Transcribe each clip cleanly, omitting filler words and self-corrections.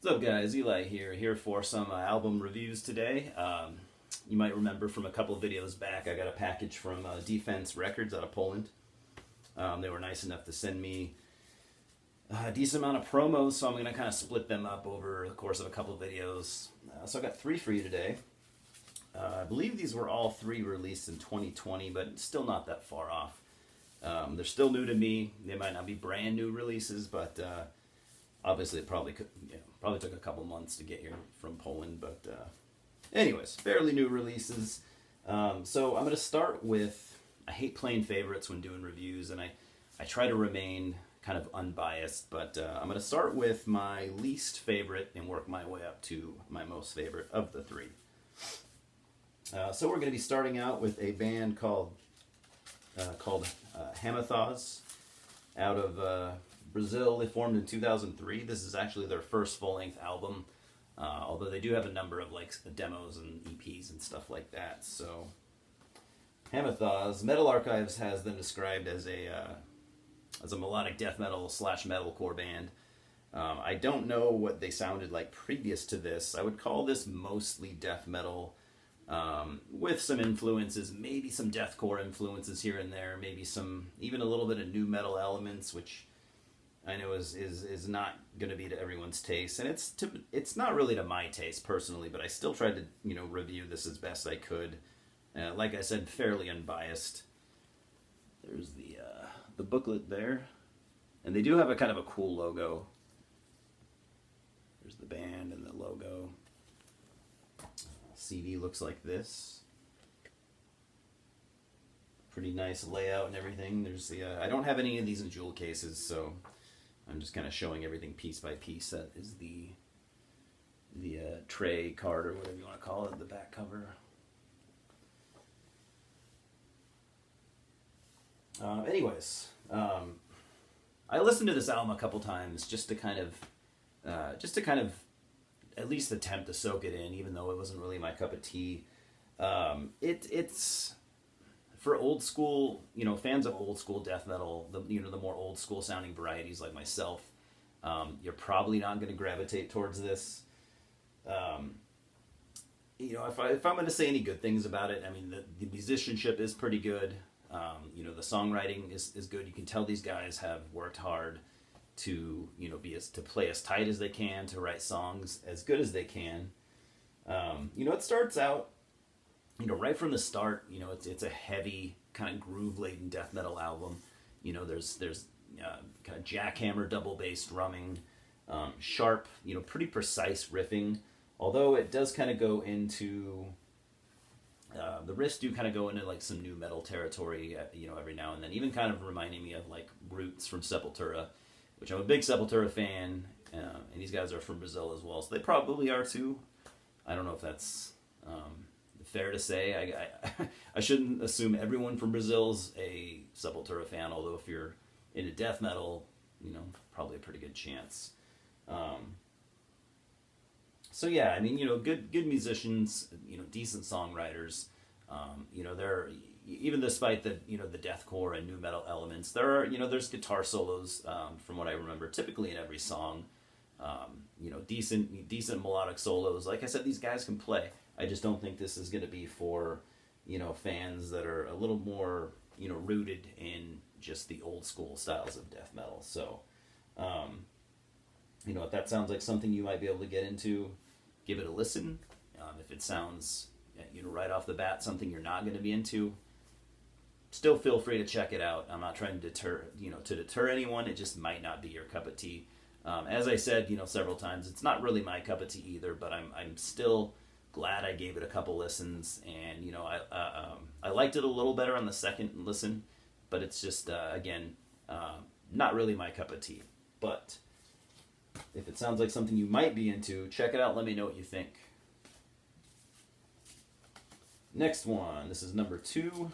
What's up, guys? Eli here for some album reviews today. You might remember from a couple of videos back, I got a package from Defense Records out of Poland. They were nice enough to send me a decent amount of promos, so I'm going to kind of split them up over the course of a couple of videos. So I got three for you today. I believe these were all three released in 2020, but still not that far off. They're still new to me. They might not be brand new releases, but obviously it probably took a couple months to get here from Poland. But anyways, fairly new releases. So I'm going to start with, I hate playing favorites when doing reviews, and I try to remain kind of unbiased, but I'm going to start with my least favorite and work my way up to my most favorite of the three. So we're going to be starting out with a band called Hammathaz out of Brazil. They formed in 2003. This is actually their first full-length album, although they do have a number of like demos and EPs and stuff like that. So Hammathaz, Metal Archives has them described as a melodic death metal / metalcore band. I don't know what they sounded like previous to this. I would call this mostly death metal, with some influences, maybe some deathcore influences here and there, maybe some, even a little bit of new metal elements, which I know is not going to be to everyone's taste, and it's not really to my taste personally, but I still tried to review this as best I could. Like I said, fairly unbiased. There's the booklet there, and they do have a kind of a cool logo. There's the band and the logo. CD looks like this. Pretty nice layout and everything. There's the I don't have any of these in jewel cases, so I'm just kind of showing everything piece by piece. That is the tray card, or whatever you want to call it, the back cover. Anyways, I listened to this album a couple times just to kind of at least attempt to soak it in, even though it wasn't really my cup of tea. It's for old school, fans of old school death metal, the more old school sounding varieties like myself. You're probably not going to gravitate towards this. If I'm going to say any good things about it, I mean the musicianship is pretty good. The songwriting is good. You can tell these guys have worked hard to to play as tight as they can, to write songs as good as they can. It starts out, right from the start. It's a heavy kind of groove laden death metal album. There's kind of jackhammer double bass drumming, sharp, pretty precise riffing. Although it does kind of go into the riffs do kind of go into like some new metal territory, every now and then, even kind of reminding me of like Roots from Sepultura, which I'm a big Sepultura fan, and these guys are from Brazil as well, so they probably are too. I don't know if that's fair to say. I shouldn't assume everyone from Brazil's a Sepultura fan, although if you're into death metal, probably a pretty good chance. So yeah, I mean, good musicians, decent songwriters. They're, even despite the the deathcore and new metal elements, there are there's guitar solos, from what I remember, typically in every song. Decent melodic solos. Like I said, these guys can play. I just don't think this is going to be for fans that are a little more rooted in just the old school styles of death metal. So if that sounds like something you might be able to get into, give it a listen. If it sounds right off the bat something you're not going to be into, still feel free to check it out. I'm not trying to deter anyone. It just might not be your cup of tea. As I said, several times, it's not really my cup of tea either. But I'm still glad I gave it a couple listens, and I liked it a little better on the second listen. But it's just again, not really my cup of tea. But if it sounds like something you might be into, check it out. Let me know what you think. Next one. This is number 2.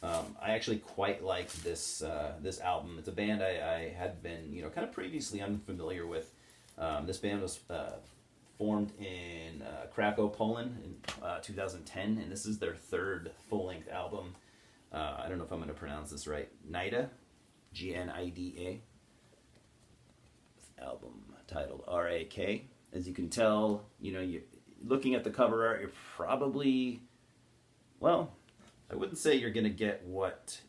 I actually quite like this album. It's a band I had been kind of previously unfamiliar with. This band was formed in Krakow, Poland in 2010, and this is their third full-length album. I don't know if I'm going to pronounce this right. Gnida, Gnida. Album. titled R.A.K. As you can tell, you looking at the cover art, you're probably, well, I wouldn't say you're going to get what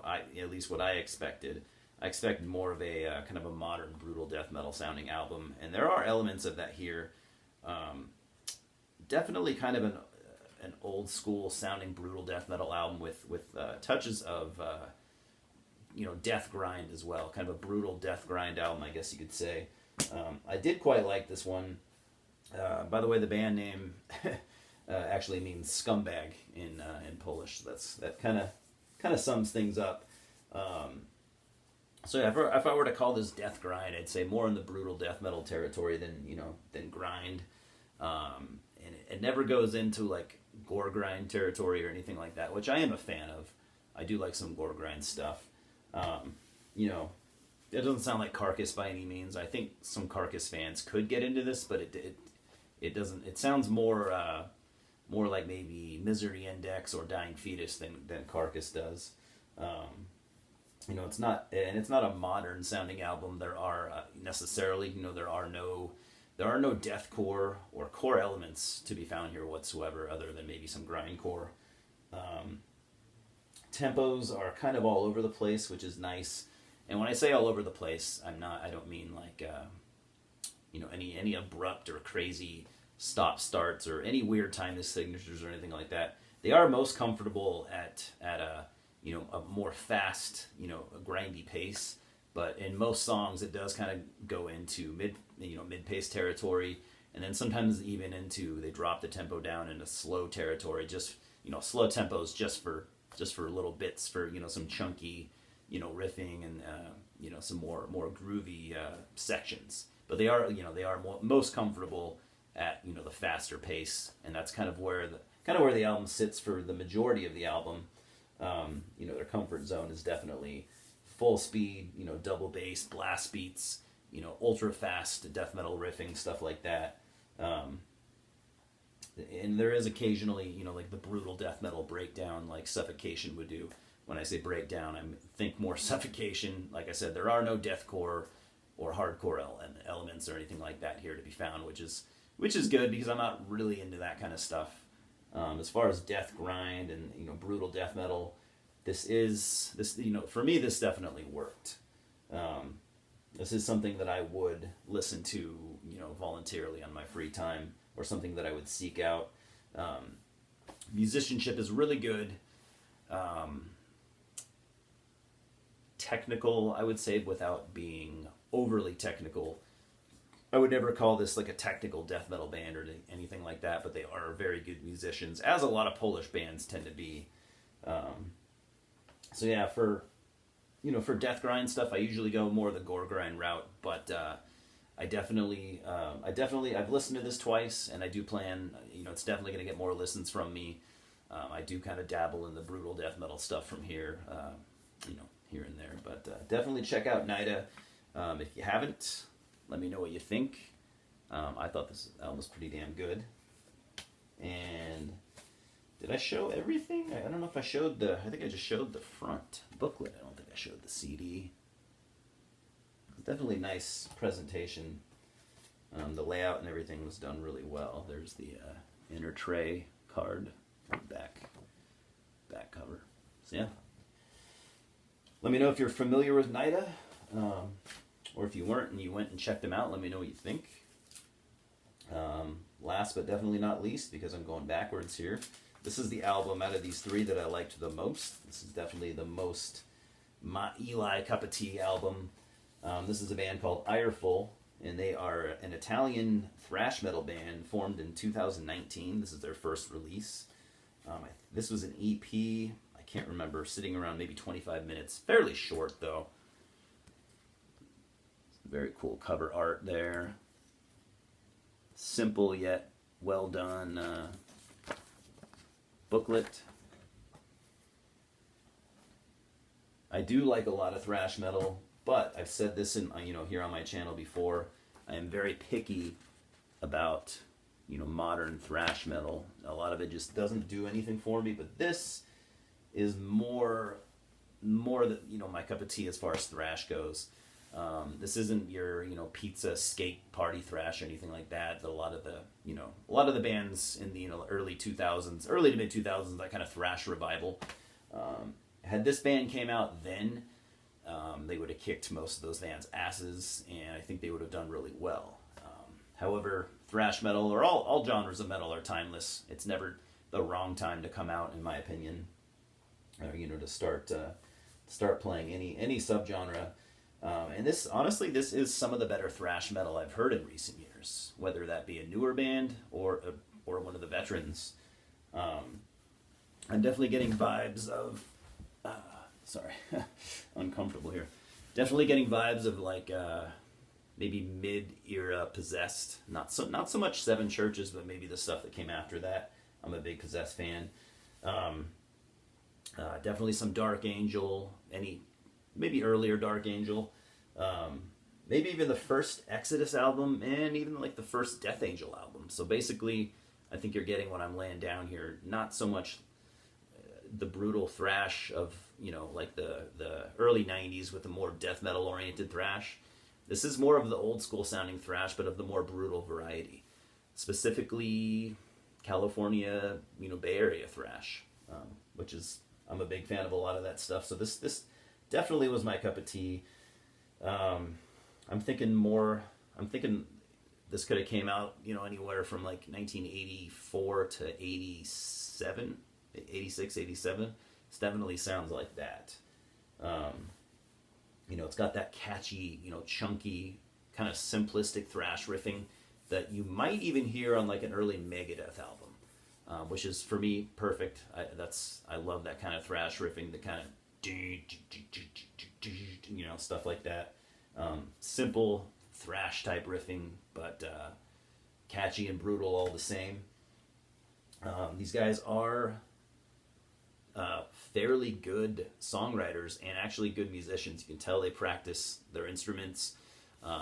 at least what I expected. I expected more of a kind of a modern brutal death metal sounding album, and there are elements of that here. Definitely kind of an old school sounding brutal death metal album with touches of death grind as well, kind of a brutal death grind album, I guess you could say. I did quite like this one. By the way, the band name actually means scumbag in Polish. So that kind of sums things up. So yeah, if I were to call this death grind, I'd say more in the brutal death metal territory than grind. And it never goes into like gore grind territory or anything like that, which I am a fan of. I do like some gore grind stuff. It doesn't sound like Carcass by any means. I think some Carcass fans could get into this, but it doesn't. It sounds more like maybe Misery Index or Dying Fetus than Carcass does. It's not a modern sounding album. There are necessarily, there are no deathcore or core elements to be found here whatsoever, other than maybe some grindcore. Tempos are kind of all over the place, which is nice. And when I say all over the place, I don't mean like any abrupt or crazy stop starts or any weird time signatures or anything like that. They are most comfortable at a more fast, a grindy pace. But in most songs, it does kind of go into mid-pace territory, and then sometimes even into, they drop the tempo down into slow territory. Just slow tempos just for little bits for some chunky riffing and some more groovy sections. But they are most comfortable at the faster pace, and that's kind of where the album sits for the majority of the album. Their comfort zone is definitely full speed, double bass, blast beats, ultra fast death metal riffing, stuff like that. And there is occasionally, like the brutal death metal breakdown, like Suffocation would do. When I say breakdown, I think more Suffocation. Like I said, there are no deathcore or hardcore elements or anything like that here to be found, which is good because I'm not really into that kind of stuff. As far as death grind and brutal death metal, for me this definitely worked. This is something that I would listen to voluntarily on my free time, or something that I would seek out. Musicianship is really good. Technical, I would say, without being overly technical. I would never call this like a technical death metal band or anything like that, but they are very good musicians, as a lot of Polish bands tend to be. So yeah, for death grind stuff, I usually go more the gore grind route, but I've listened to this twice, and I do plan, it's definitely going to get more listens from me. I do kind of dabble in the brutal death metal stuff from here, here and there, but definitely check out Gnida. If you haven't, let me know what you think. I thought this album was pretty damn good. And did I show everything? I don't know if I showed I think I just showed the front booklet. I don't think I showed the CD. It's definitely a nice presentation. The layout and everything was done really well. There's the inner tray card, back cover. So yeah. Let me know if you're familiar with Gnida, or if you weren't and you went and checked them out. Let me know what you think. Last but definitely not least, because I'm going backwards here, this is the album out of these three that I liked the most. This is definitely the most my Eli cup of tea album. This is a band called Ireful, and they are an Italian thrash metal band formed in 2019. This is their first release. This was an EP. I can't remember, sitting around maybe 25 minutes. Fairly short, though. Very cool cover art there. Simple yet well done booklet. I do like a lot of thrash metal, but I've said this in here on my channel before. I am very picky about modern thrash metal. A lot of it just doesn't do anything for me, but this is more than my cup of tea as far as thrash goes. This isn't your pizza skate party thrash or anything like that. That a lot of the bands in the early 2000s, early to mid 2000s, that kind of thrash revival. Had this band came out then, they would have kicked most of those bands' asses, and I think they would have done really well. However, thrash metal, or all genres of metal, are timeless. It's never the wrong time to come out, in my opinion. To start playing any subgenre. And this is some of the better thrash metal I've heard in recent years, whether that be a newer band or one of the veterans. I'm definitely getting vibes of, uncomfortable here. Definitely getting vibes of like maybe mid-era Possessed. Not so much Seven Churches, but maybe the stuff that came after that. I'm a big Possessed fan. Definitely some Dark Angel, maybe earlier Dark Angel, maybe even the first Exodus album, and even like the first Death Angel album. So basically, I think you're getting what I'm laying down here. Not so much the brutal thrash of like the early '90s with the more death metal oriented thrash. This is more of the old school sounding thrash, but of the more brutal variety, specifically California, Bay Area thrash, which is. I'm a big fan of a lot of that stuff. So this definitely was my cup of tea. I'm thinking this could have came out, anywhere from like 1984 to 87, 86, 87. It definitely sounds like that. It's got that catchy, chunky, kind of simplistic thrash riffing that you might even hear on like an early Megadeth album. Which is for me perfect. I love that kind of thrash riffing, the kind of stuff like that. Simple thrash type riffing, but catchy and brutal all the same. These guys are fairly good songwriters and actually good musicians. You can tell they practice their instruments.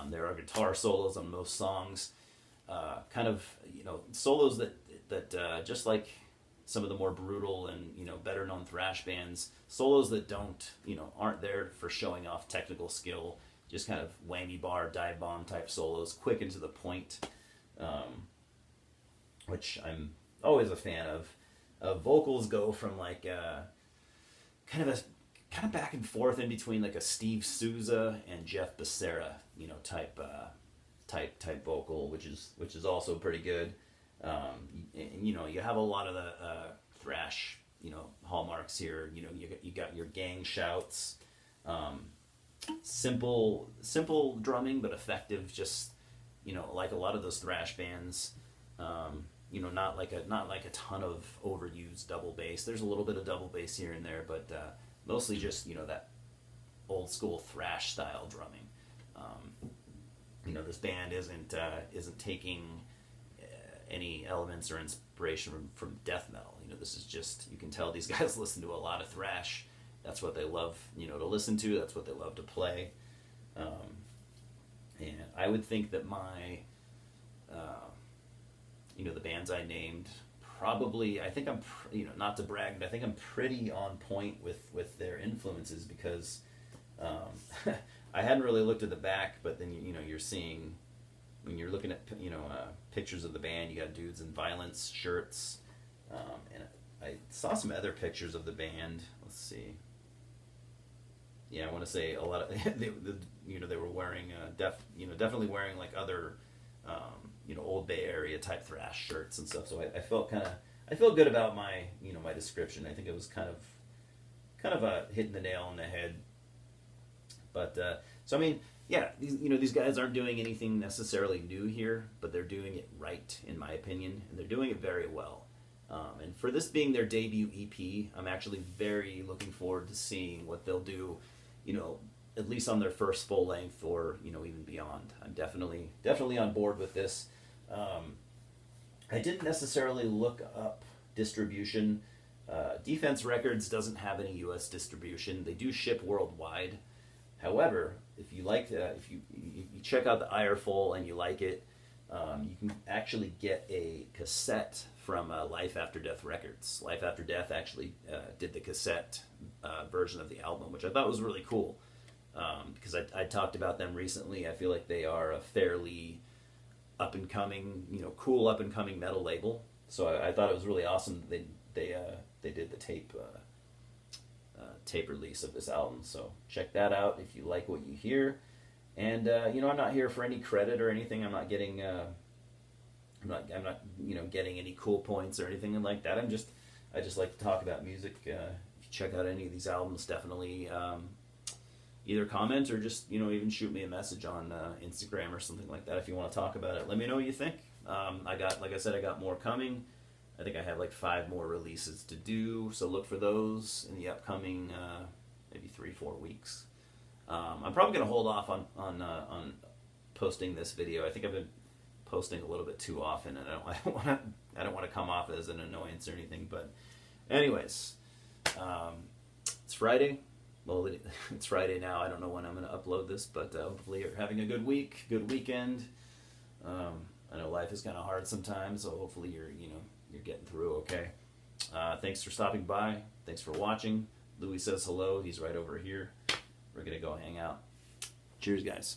There are guitar solos on most songs. Solos that just like some of the more brutal and better known thrash bands, solos that aren't there for showing off technical skill, just kind of whammy bar, dive bomb type solos, quick and to the point, which I'm always a fan of. Vocals go from like kind of back and forth in between like a Steve Souza and Jeff Becerra type vocal, which is also pretty good. You have a lot of the thrash, hallmarks here. You got your gang shouts, simple drumming, but effective. Just like a lot of those thrash bands. Not like a ton of overused double bass. There's a little bit of double bass here and there, but mostly just that old school thrash style drumming. This band isn't taking any elements or inspiration from death metal. This is just, you can tell these guys listen to a lot of thrash. That's what they love, to listen to. That's what they love to play. And I would think that my, the bands I named, probably, I think I'm, not to brag, but I think I'm pretty on point with their influences, because I hadn't really looked at the back, but then, you're seeing, when you're looking at pictures of the band, you got dudes in Violence shirts, and I saw some other pictures of the band. Let's see. Yeah, I want to say a lot of they were wearing definitely wearing like other old Bay Area type thrash shirts and stuff. So I felt good about my my description. I think it was kind of hitting the nail on the head. But so I mean. Yeah, these guys aren't doing anything necessarily new here, but they're doing it right, in my opinion, and they're doing it very well. And for this being their debut EP, I'm actually very looking forward to seeing what they'll do, at least on their first full length, or even beyond. I'm definitely on board with this. I didn't necessarily look up distribution. Defense Records doesn't have any U.S. distribution. They do ship worldwide. However, if you like if you check out the Ireful and you like it, you can actually get a cassette from Life After Death Records. Life After Death actually did the cassette version of the album, which I thought was really cool. because I talked about them recently. I feel like they are a fairly up and coming, cool up and coming metal label. So I thought it was really awesome that they did the tape release of this album. So check that out if you like what you hear. And I'm not here for any credit or anything. I'm not getting getting any cool points or anything like that. I just like to talk about music. If you check out any of these albums, definitely either comment or just even shoot me a message on Instagram or something like that if you want to talk about it. Let me know what you think. I got more coming. I think I have like 5 more releases to do, so look for those in the upcoming maybe 3-4 weeks. I'm probably going to hold off on posting this video. I think I've been posting a little bit too often, and I don't want to come off as an annoyance or anything. But anyways, it's Friday. Well, it's Friday now. I don't know when I'm going to upload this, but hopefully you're having a good week, good weekend. I know life is kind of hard sometimes, so hopefully you're getting through okay. Thanks for stopping by. Thanks for watching. Louis says hello. He's right over here. We're going to go hang out. Cheers, guys.